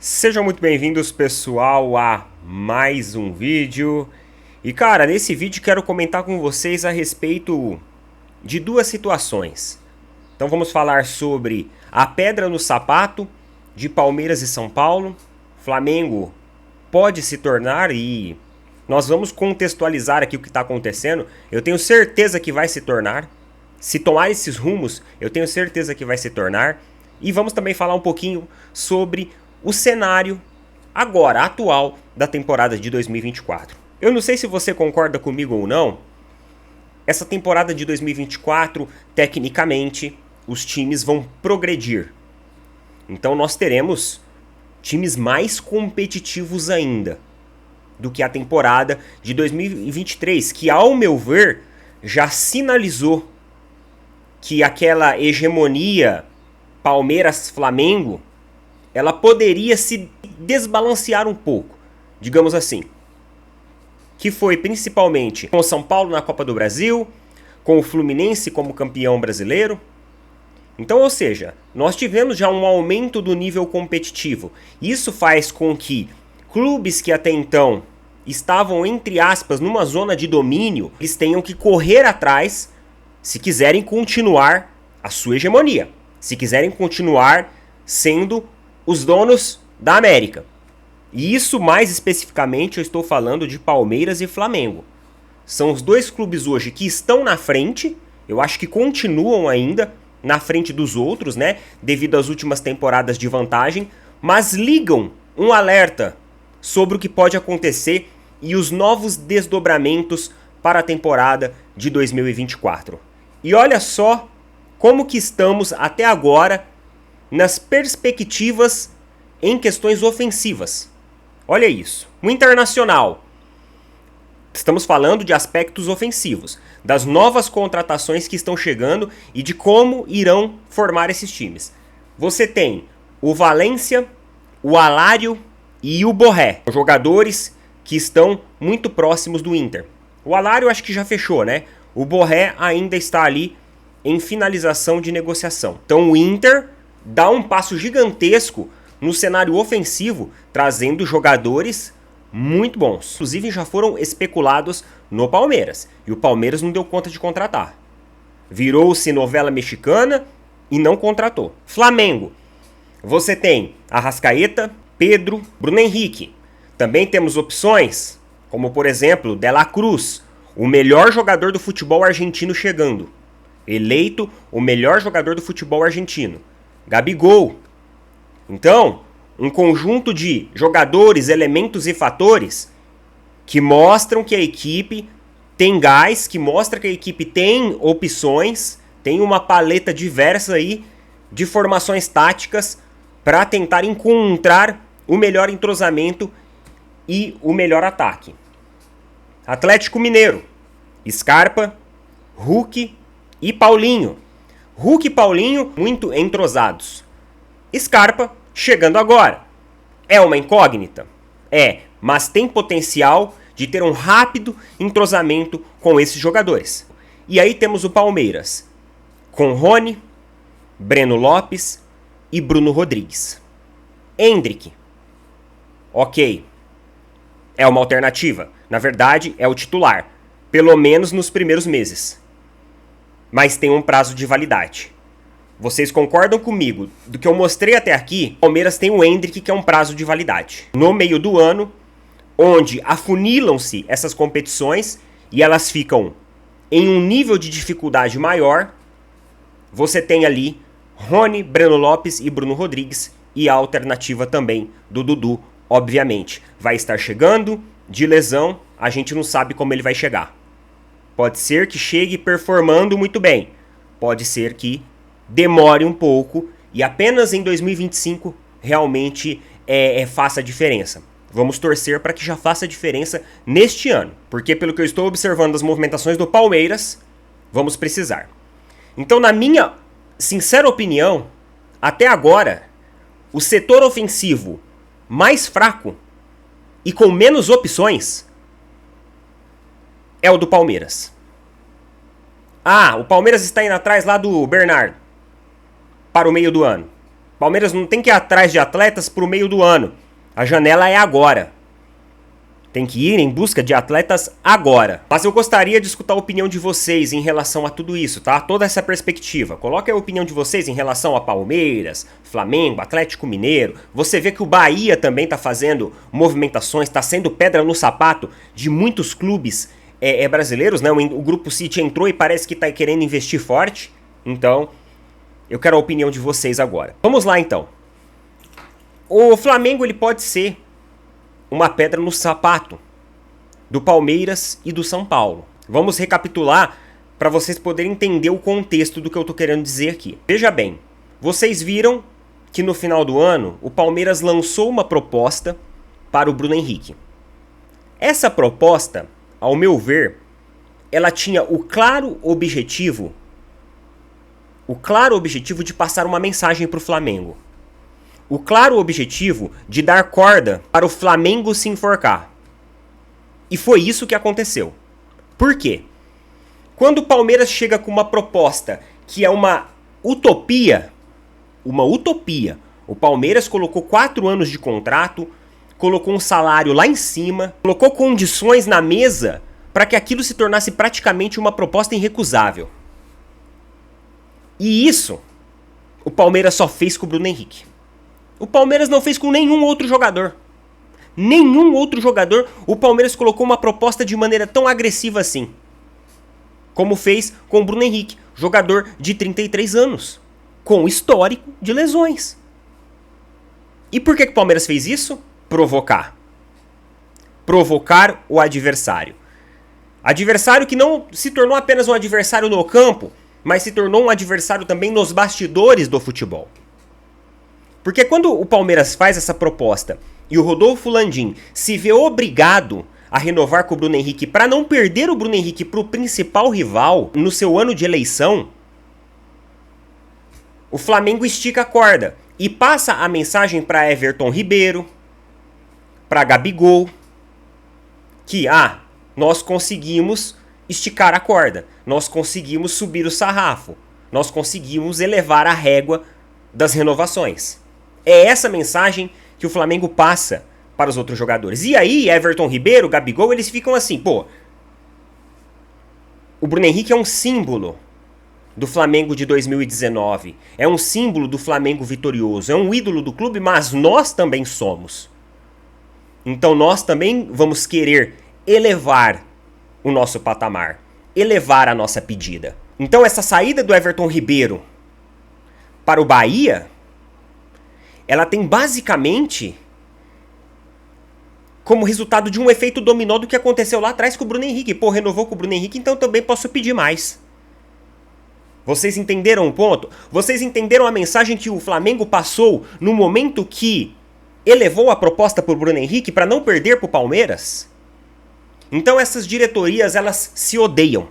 Sejam muito bem-vindos, pessoal, a mais um vídeo. E cara, nesse vídeo quero comentar com vocês a respeito de duas situações. Então vamos falar sobre a pedra no sapato de Palmeiras e São Paulo. Flamengo pode se tornar, e nós vamos contextualizar aqui o que está acontecendo. Eu tenho certeza que vai se tornar. Se tomar esses rumos, eu tenho certeza que vai se tornar. E vamos também falar um pouquinho sobre o cenário agora, atual, da temporada de 2024. Eu não sei se você concorda comigo ou não. Essa temporada de 2024, tecnicamente, os times vão progredir. Então nós teremos times mais competitivos ainda do que a temporada de 2023, que, ao meu ver, já sinalizou que aquela hegemonia Palmeiras-Flamengo ela poderia se desbalancear um pouco, digamos assim. Que foi principalmente com o São Paulo na Copa do Brasil, com o Fluminense como campeão brasileiro. Então, ou seja, nós tivemos já um aumento do nível competitivo. Isso faz com que clubes que até então estavam, entre aspas, numa zona de domínio, eles tenham que correr atrás se quiserem continuar a sua hegemonia, se quiserem continuar sendo os donos da América. E isso, mais especificamente, eu estou falando de Palmeiras e Flamengo. São os dois clubes hoje que estão na frente. Eu acho que continuam ainda na frente dos outros, né? Devido às últimas temporadas de vantagem. Mas ligam um alerta sobre o que pode acontecer e os novos desdobramentos para a temporada de 2024. E olha só como que estamos até agora nas perspectivas em questões ofensivas. Olha isso. O Internacional. Estamos falando de aspectos ofensivos, das novas contratações que estão chegando e de como irão formar esses times. Você tem o Valência, o Alário e o Borré, jogadores que estão muito próximos do Inter. O Alário acho que já fechou, né? O Borré ainda está ali em finalização de negociação. Então o Inter dá um passo gigantesco no cenário ofensivo, trazendo jogadores muito bons. Inclusive já foram especulados no Palmeiras, e o Palmeiras não deu conta de contratar. Virou-se novela mexicana e não contratou. Flamengo. Você tem Arrascaeta, Pedro, Bruno Henrique. Também temos opções, como por exemplo, De La Cruz, o melhor jogador do futebol argentino chegando. Eleito o melhor jogador do futebol argentino. Gabigol. Então, um conjunto de jogadores, elementos e fatores que mostram que a equipe tem gás, que mostra que a equipe tem opções, tem uma paleta diversa aí de formações táticas para tentar encontrar o melhor entrosamento e o melhor ataque. Atlético Mineiro, Scarpa, Hulk e Paulinho. Hulk e Paulinho muito entrosados. Scarpa chegando agora. É uma incógnita? É, mas tem potencial de ter um rápido entrosamento com esses jogadores. E aí temos o Palmeiras, com Rony, Breno Lopes e Bruno Rodrigues. Endrick. Ok. É uma alternativa. Na verdade, é o titular. Pelo menos nos primeiros meses. Mas tem um prazo de validade. Vocês concordam comigo? Do que eu mostrei até aqui, o Palmeiras tem o Endrick, que é um prazo de validade. No meio do ano, onde afunilam-se essas competições e elas ficam em um nível de dificuldade maior, você tem ali Rony, Breno Lopes e Bruno Rodrigues, e a alternativa também do Dudu, obviamente. Vai estar chegando de lesão, a gente não sabe como ele vai chegar. Pode ser que chegue performando muito bem. Pode ser que demore um pouco e apenas em 2025 realmente faça a diferença. Vamos torcer para que já faça a diferença neste ano. Porque pelo que eu estou observando das movimentações do Palmeiras, vamos precisar. Então, na minha sincera opinião, até agora, o setor ofensivo mais fraco e com menos opções é o do Palmeiras. Ah, o Palmeiras está indo atrás lá do Bernardo para o meio do ano. Palmeiras não tem que ir atrás de atletas pro meio do ano. A janela é agora. Tem que ir em busca de atletas agora. Mas eu gostaria de escutar a opinião de vocês em relação a tudo isso, tá? Toda essa perspectiva. Coloque a opinião de vocês em relação a Palmeiras, Flamengo, Atlético Mineiro. Você vê que o Bahia também tá fazendo movimentações, tá sendo pedra no sapato de muitos clubes brasileiros, né? O Grupo City entrou e parece que tá querendo investir forte. Então, eu quero a opinião de vocês agora. Vamos lá, então. O Flamengo, ele pode ser uma pedra no sapato do Palmeiras e do São Paulo. Vamos recapitular para vocês poderem entender o contexto do que eu tô querendo dizer aqui. Veja bem, vocês viram que no final do ano o Palmeiras lançou uma proposta para o Bruno Henrique. Essa proposta, ao meu ver, ela tinha o claro objetivo de passar uma mensagem para o Flamengo. O claro objetivo de dar corda para o Flamengo se enforcar. E foi isso que aconteceu. Por quê? Quando o Palmeiras chega com uma proposta que é uma utopia, o Palmeiras colocou 4 anos de contrato, colocou um salário lá em cima, colocou condições na mesa para que aquilo se tornasse praticamente uma proposta irrecusável. E isso o Palmeiras só fez com o Bruno Henrique. O Palmeiras não fez com nenhum outro jogador. Nenhum outro jogador o Palmeiras colocou uma proposta de maneira tão agressiva assim. Como fez com o Bruno Henrique, jogador de 33 anos, com histórico de lesões. E por que o Palmeiras fez isso? Provocar. Provocar o adversário. Adversário que não se tornou apenas um adversário no campo, mas se tornou um adversário também nos bastidores do futebol. Porque quando o Palmeiras faz essa proposta e o Rodolfo Landim se vê obrigado a renovar com o Bruno Henrique para não perder o Bruno Henrique para o principal rival no seu ano de eleição, o Flamengo estica a corda e passa a mensagem para Everton Ribeiro, para Gabigol, que nós conseguimos esticar a corda, nós conseguimos subir o sarrafo, nós conseguimos elevar a régua das renovações. É essa mensagem que o Flamengo passa para os outros jogadores. E aí, Everton Ribeiro, Gabigol, eles ficam assim, o Bruno Henrique é um símbolo do Flamengo de 2019, é um símbolo do Flamengo vitorioso, é um ídolo do clube, mas nós também somos. Então nós também vamos querer elevar o nosso patamar, elevar a nossa pedida. Então essa saída do Everton Ribeiro para o Bahia, ela tem basicamente como resultado de um efeito dominó do que aconteceu lá atrás com o Bruno Henrique. Renovou com o Bruno Henrique, então também posso pedir mais. Vocês entenderam o ponto? Vocês entenderam a mensagem que o Flamengo passou no momento que elevou a proposta por Bruno Henrique para não perder para o Palmeiras? Então essas diretorias, elas se odeiam.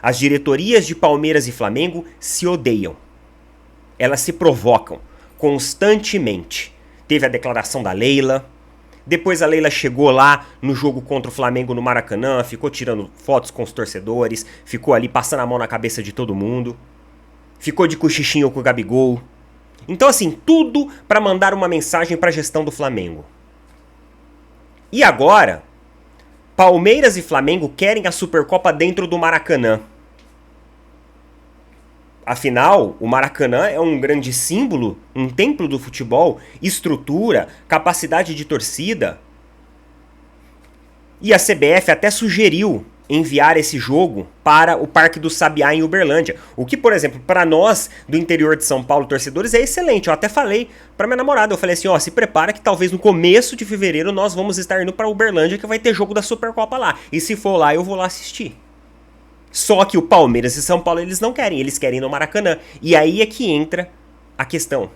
As diretorias de Palmeiras e Flamengo se odeiam. Elas se provocam constantemente. Teve a declaração da Leila. Depois a Leila chegou lá no jogo contra o Flamengo no Maracanã, ficou tirando fotos com os torcedores, ficou ali passando a mão na cabeça de todo mundo, ficou de cochichinho com o Gabigol. Então assim, tudo para mandar uma mensagem para a gestão do Flamengo. E agora, Palmeiras e Flamengo querem a Supercopa dentro do Maracanã. Afinal, o Maracanã é um grande símbolo, um templo do futebol, estrutura, capacidade de torcida. E a CBF até sugeriu enviar esse jogo para o Parque do Sabiá em Uberlândia. O que, por exemplo, para nós do interior de São Paulo, torcedores, é excelente. Eu até falei para minha namorada, eu falei assim, se prepara que talvez no começo de fevereiro nós vamos estar indo para Uberlândia que vai ter jogo da Supercopa lá. E se for lá, eu vou lá assistir. Só que o Palmeiras e São Paulo eles não querem, eles querem ir no Maracanã. E aí é que entra a questão.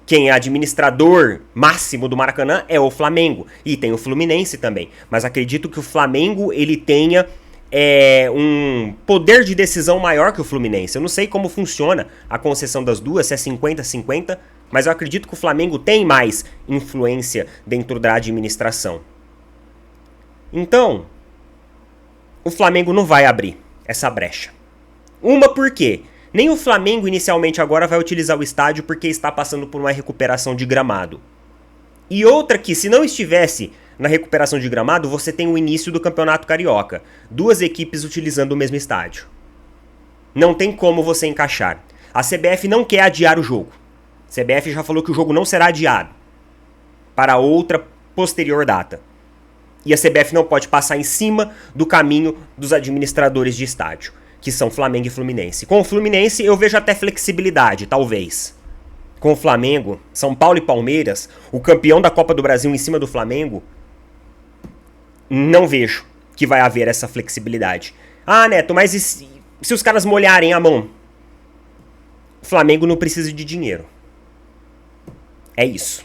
Quem é administrador máximo do Maracanã é o Flamengo. E tem o Fluminense também. Mas acredito que o Flamengo ele tenha um poder de decisão maior que o Fluminense. Eu não sei como funciona a concessão das duas, se é 50-50. Mas eu acredito que o Flamengo tem mais influência dentro da administração. Então, o Flamengo não vai abrir essa brecha. Uma por quê? Nem o Flamengo inicialmente agora vai utilizar o estádio porque está passando por uma recuperação de gramado. E outra que, se não estivesse na recuperação de gramado, você tem o início do Campeonato Carioca. 2 equipes utilizando o mesmo estádio. Não tem como você encaixar. A CBF não quer adiar o jogo. A CBF já falou que o jogo não será adiado para outra posterior data. E a CBF não pode passar em cima do caminho dos administradores de estádio, que são Flamengo e Fluminense. Com o Fluminense eu vejo até flexibilidade, talvez. Com o Flamengo, São Paulo e Palmeiras, o campeão da Copa do Brasil em cima do Flamengo, não vejo que vai haver essa flexibilidade. Ah, Neto, mas se os caras molharem a mão? O Flamengo não precisa de dinheiro. É isso.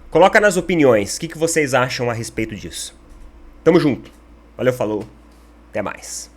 Coloca nas opiniões o que vocês acham a respeito disso. Tamo junto. Valeu, falou. Até mais.